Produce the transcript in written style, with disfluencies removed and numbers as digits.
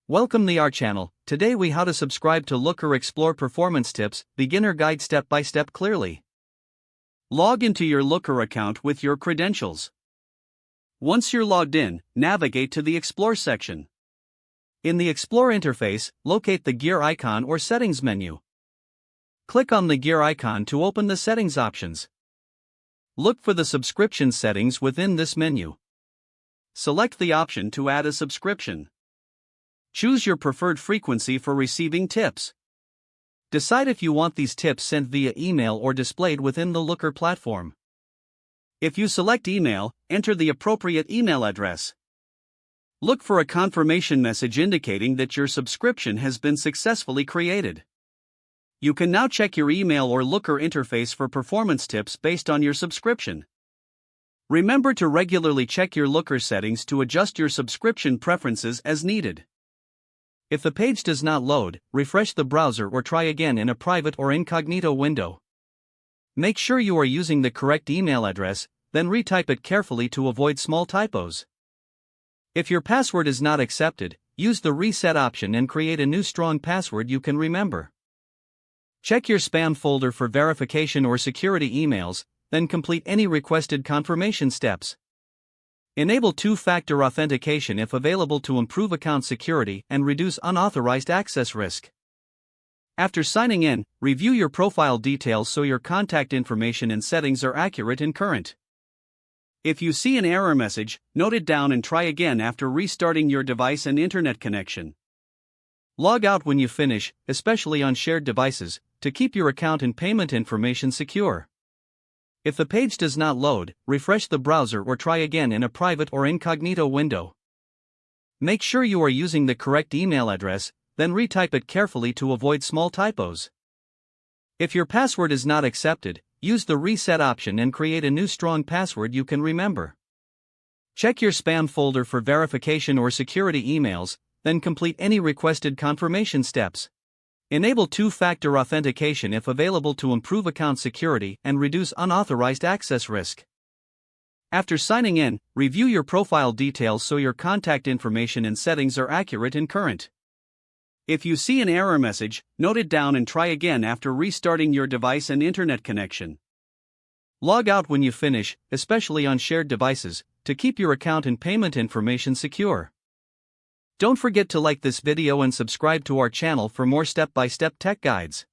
Welcome to our channel. Today we how to subscribe to Looker Explore Performance Tips, Beginner Guide step by step clearly. Log into your Looker account with your credentials. Once you're logged in, navigate to the Explore section. In the Explore interface, locate the gear icon or settings menu. Click on the gear icon to open the settings options. Look for the subscription settings within this menu. Select the option to add a subscription. Choose your preferred frequency for receiving tips. Decide if you want these tips sent via email or displayed within the Looker platform. If you select email, enter the appropriate email address. Look for a confirmation message indicating that your subscription has been successfully created. You can now check your email or Looker interface for performance tips based on your subscription. Remember to regularly check your Looker settings to adjust your subscription preferences as needed. If the page does not load, refresh the browser or try again in a private or incognito window. Make sure you are using the correct email address, then retype it carefully to avoid small typos. If your password is not accepted, use the reset option and create a new strong password you can remember. Check your spam folder for verification or security emails, then complete any requested confirmation steps. Enable two-factor authentication if available to improve account security and reduce unauthorized access risk. After signing in, review your profile details so your contact information and settings are accurate and current. If you see an error message, note it down and try again after restarting your device and internet connection. Log out when you finish, especially on shared devices, to keep your account and payment information secure. If the page does not load, refresh the browser or try again in a private or incognito window. Make sure you are using the correct email address, then retype it carefully to avoid small typos. If your password is not accepted, use the reset option and create a new strong password you can remember. Check your spam folder for verification or security emails, then complete any requested confirmation steps. Enable two-factor authentication if available to improve account security and reduce unauthorized access risk. After signing in, review your profile details so your contact information and settings are accurate and current. If you see an error message, note it down and try again after restarting your device and internet connection. Log out when you finish, especially on shared devices, to keep your account and payment information secure. Don't forget to like this video and subscribe to our channel for more step-by-step tech guides.